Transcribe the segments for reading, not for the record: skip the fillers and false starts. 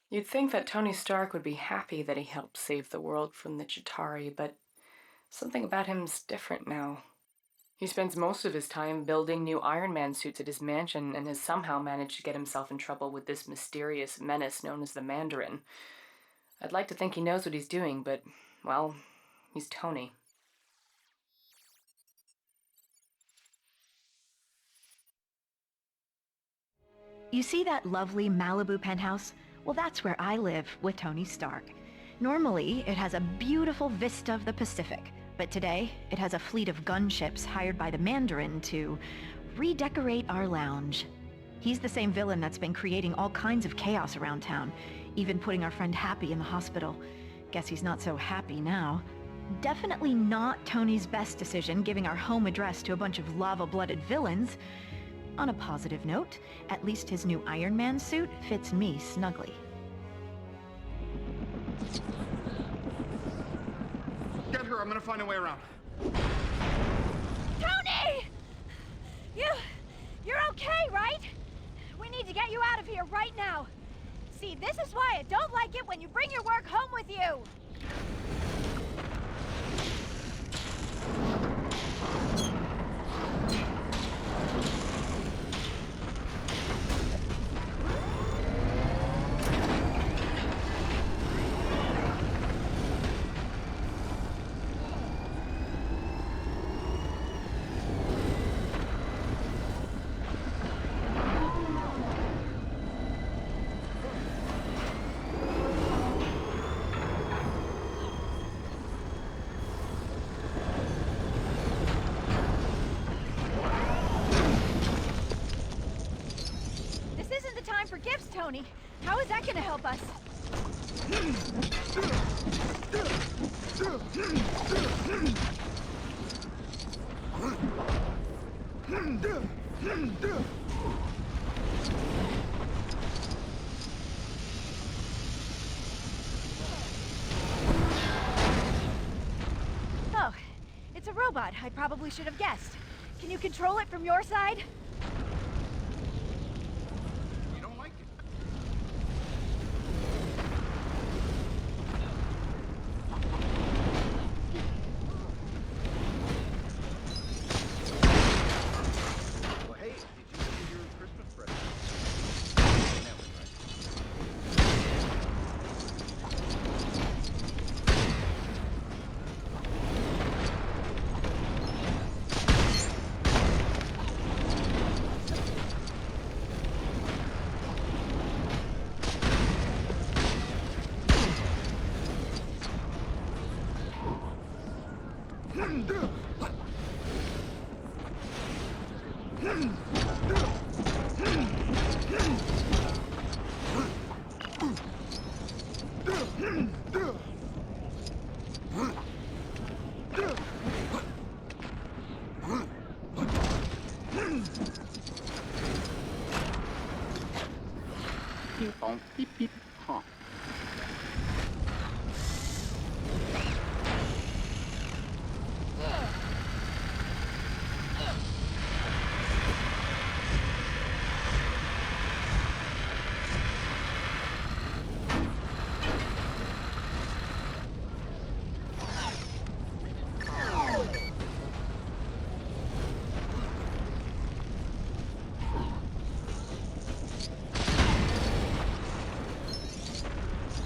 You'd think that Tony Stark would be happy that he helped save the world from the Chitauri, but something about him's different now. He spends most of his time building new Iron Man suits at his mansion and has somehow managed to get himself in trouble with this mysterious menace known as the Mandarin. I'd like to think he knows what he's doing, but, well, he's Tony. You see that lovely Malibu penthouse? Well, that's where I live with Tony Stark. Normally, it has a beautiful vista of the Pacific, but today, it has a fleet of gunships hired by the Mandarin to redecorate our lounge. He's the same villain that's been creating all kinds of chaos around town, even putting our friend Happy in the hospital. Guess he's not so happy now. Definitely not Tony's best decision giving our home address to a bunch of lava-blooded villains. On a positive note, at least his new Iron Man suit fits me snugly. Get her, I'm gonna find a way around. Tony! You're okay, right? We need to get you out of here right now. See, this is why I don't like it when you bring your work home with you. For gifts, Tony. How is that gonna help us? Oh, it's a robot. I probably should have guessed. Can you control it from your side? Ping pong, beep beep, honk.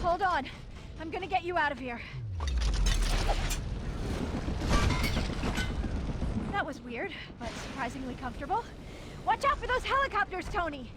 Hold on. I'm gonna get you out of here. That was weird, but surprisingly comfortable. Watch out for those helicopters, Tony!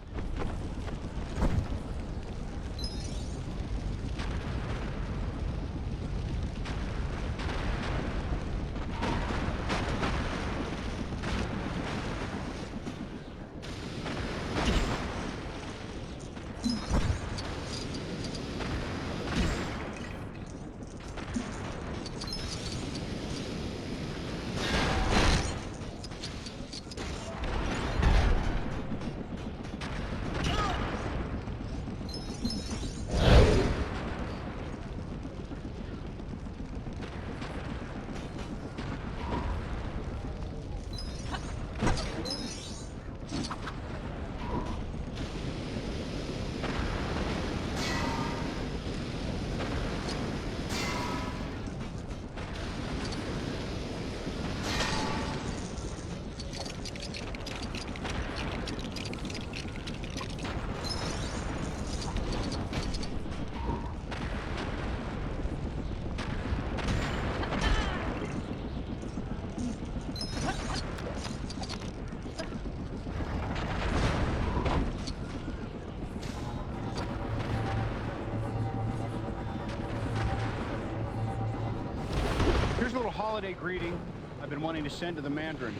holiday greeting I've been wanting to send to the Mandarin.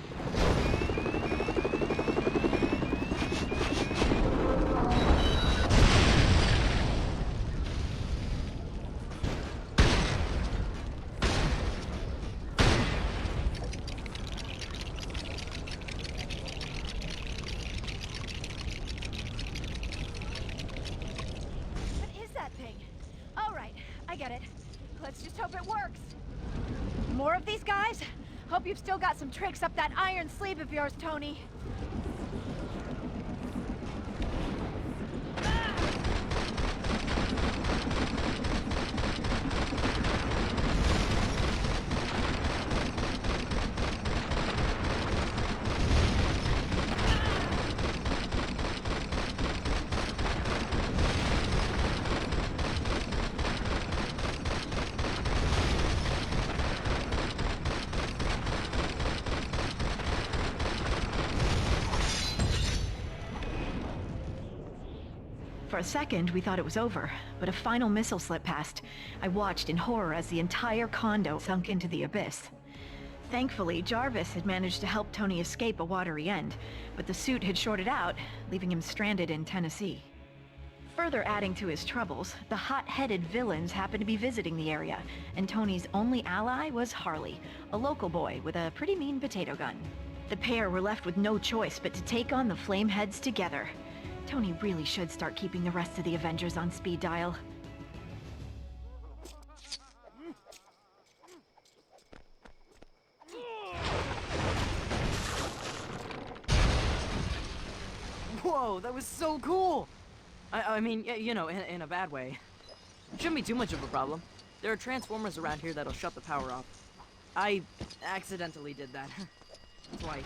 What is that thing? All right, I get it. Let's just hope it works. More of these guys? Hope you've still got some tricks up that iron sleeve of yours, Tony. For a second, we thought it was over, but a final missile slipped past. I watched in horror as the entire condo sunk into the abyss. Thankfully, Jarvis had managed to help Tony escape a watery end, but the suit had shorted out, leaving him stranded in Tennessee. Further adding to his troubles, the hot-headed villains happened to be visiting the area, and Tony's only ally was Harley, a local boy with a pretty mean potato gun. The pair were left with no choice but to take on the Flameheads together. Tony really should start keeping the rest of the Avengers on speed dial. Whoa, that was so cool! I mean, you know, in a bad way. Shouldn't be too much of a problem. There are transformers around here that'll shut the power off. I accidentally did that. Twice.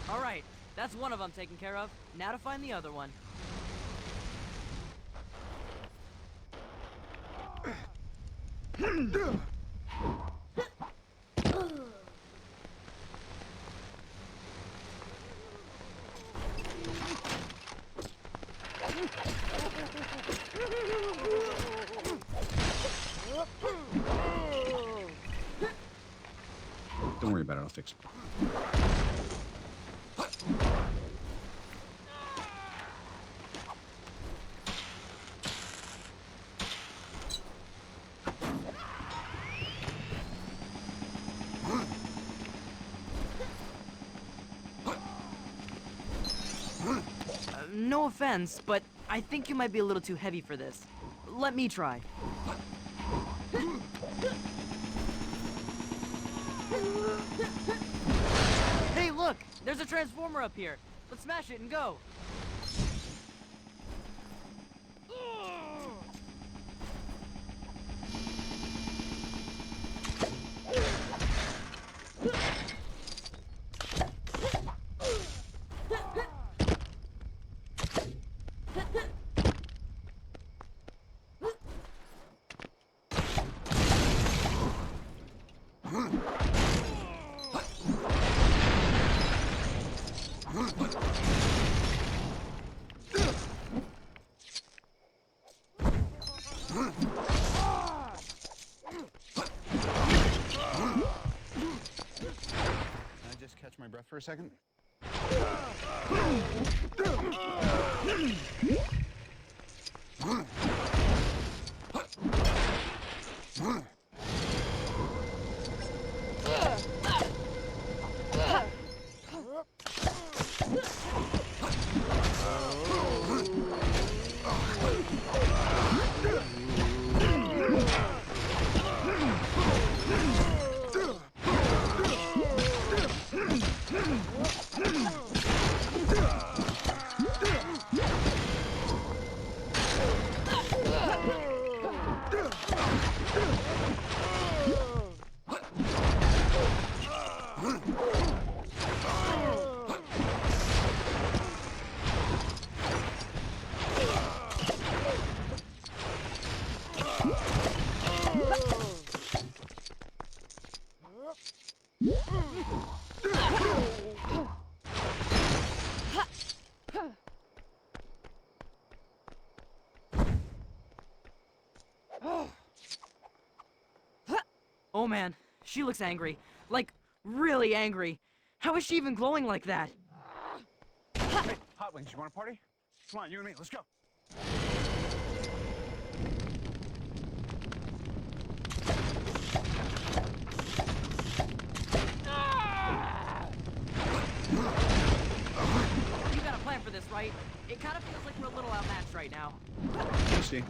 Alright, that's one of them taken care of. Now to find the other one. Don't worry about it, I'll fix it. No offense, but I think you might be a little too heavy for this. Let me try. Hey, look! There's a transformer up here. Let's smash it and go. Can I just catch my breath for a second? Oh man, she looks angry. Like, really angry. How is she even glowing like that? Hey, Hot Wings, you want a party? Come on, you and me, let's go. You got a plan for this, right? It kind of feels like we're a little outmatched right now. We'll see.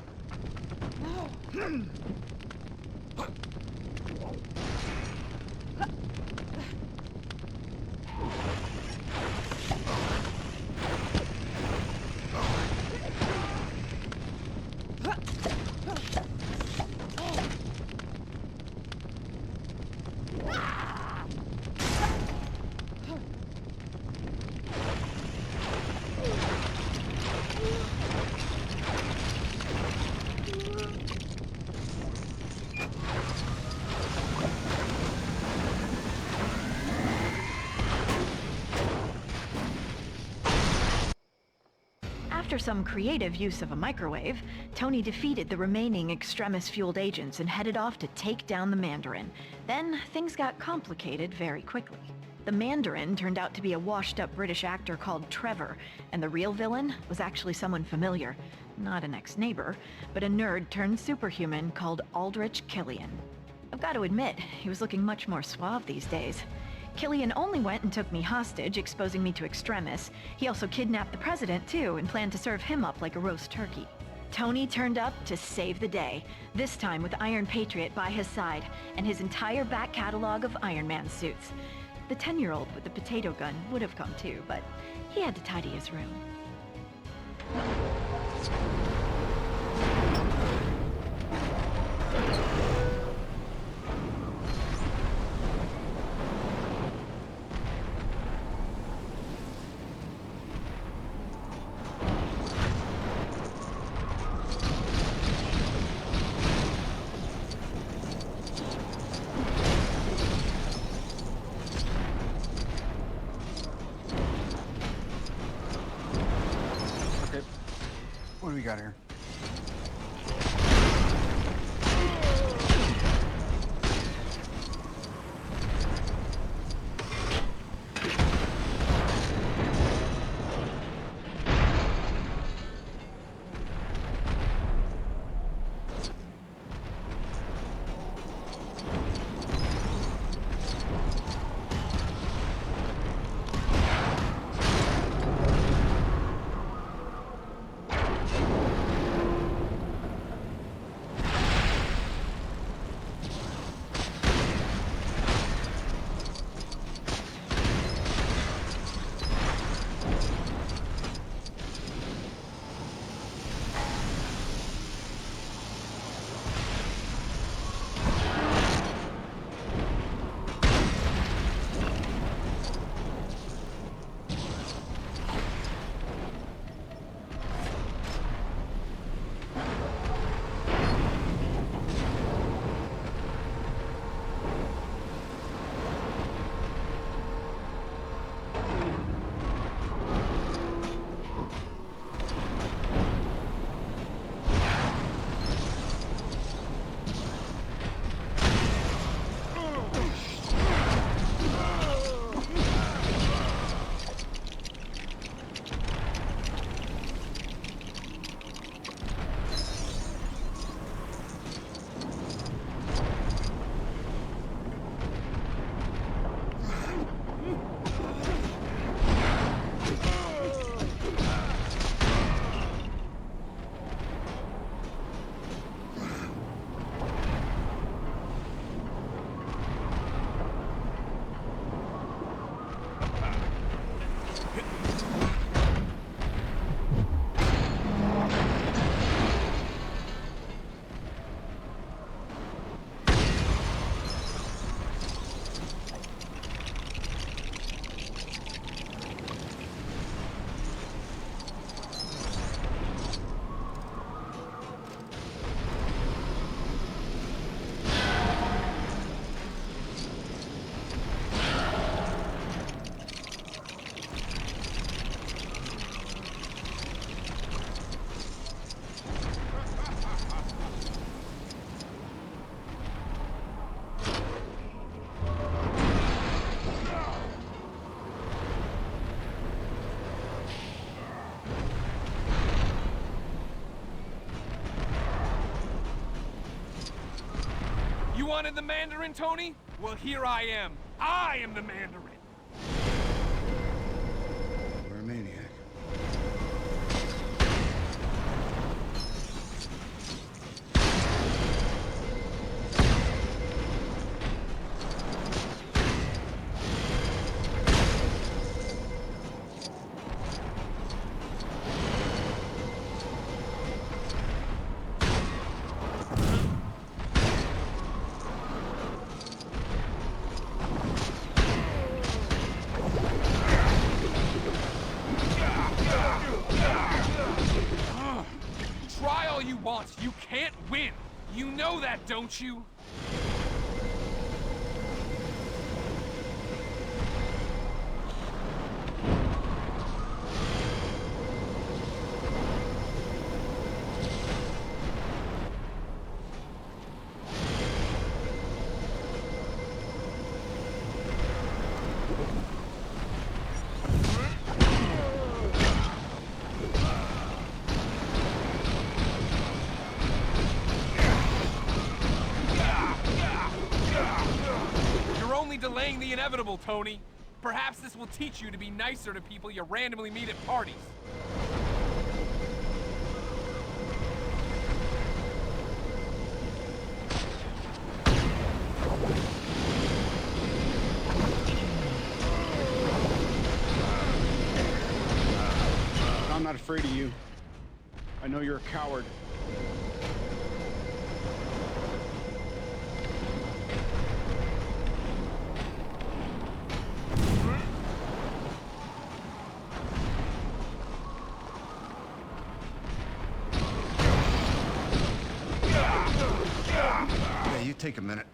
After some creative use of a microwave, Tony defeated the remaining extremis-fueled agents and headed off to take down the Mandarin. Then, things got complicated very quickly. The Mandarin turned out to be a washed-up British actor called Trevor, and the real villain was actually someone familiar. Not an ex-neighbor, but a nerd-turned-superhuman called Aldrich Killian. I've got to admit, he was looking much more suave these days. Killian only went and took me hostage, exposing me to extremis. He also kidnapped the president, too, and planned to serve him up like a roast turkey. Tony turned up to save the day, this time with Iron Patriot by his side, and his entire back catalog of Iron Man suits. The 10-year-old with the potato gun would have come too, but he had to tidy his room. Okay. What do we got here? You wanted the Mandarin, Tony? Well, here I am. I am the Mandarin. You're a maniac. Try all you want. You can't win. You know that, don't you? You're only delaying the inevitable, Tony. Perhaps this will teach you to be nicer to people you randomly meet at parties. I'm not afraid of you. I know you're a coward. Yeah, you take a minute.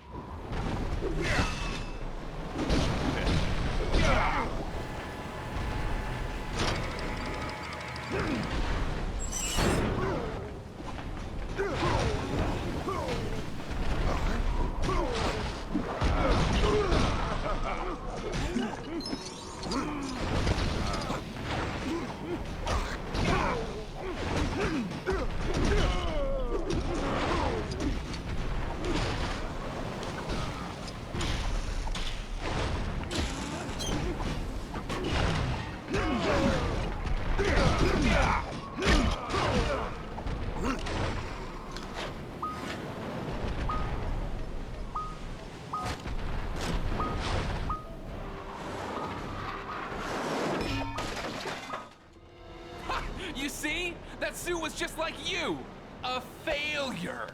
You see? That suit was just like you! A failure!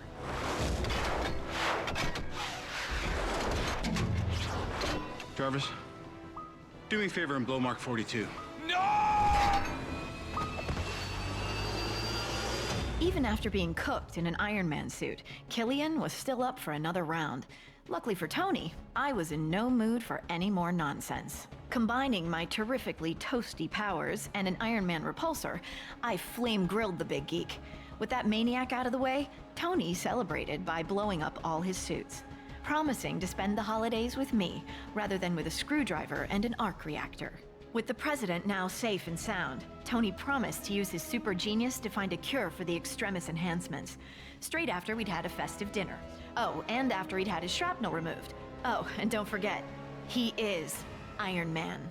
Jarvis, do me a favor and blow Mark 42. No! Even after being cooked in an Iron Man suit, Killian was still up for another round. Luckily for Tony, I was in no mood for any more nonsense. Combining my terrifically toasty powers and an Iron Man repulsor, I flame-grilled the big geek. With that maniac out of the way, Tony celebrated by blowing up all his suits, promising to spend the holidays with me rather than with a screwdriver and an arc reactor. With the president now safe and sound, Tony promised to use his super genius to find a cure for the extremis enhancements, straight after we'd had a festive dinner. Oh, and after he'd had his shrapnel removed. Oh, and don't forget, he is Iron Man.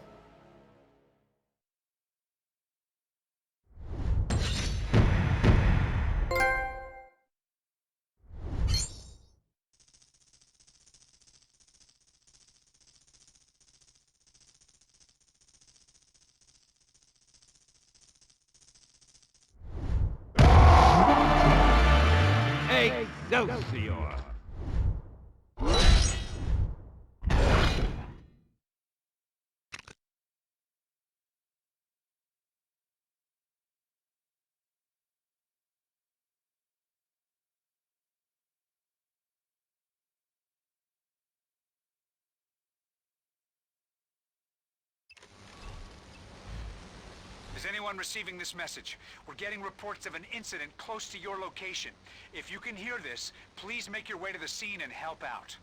Excelsior! Is anyone receiving this message? We're getting reports of an incident close to your location. If you can hear this, please make your way to the scene and help out.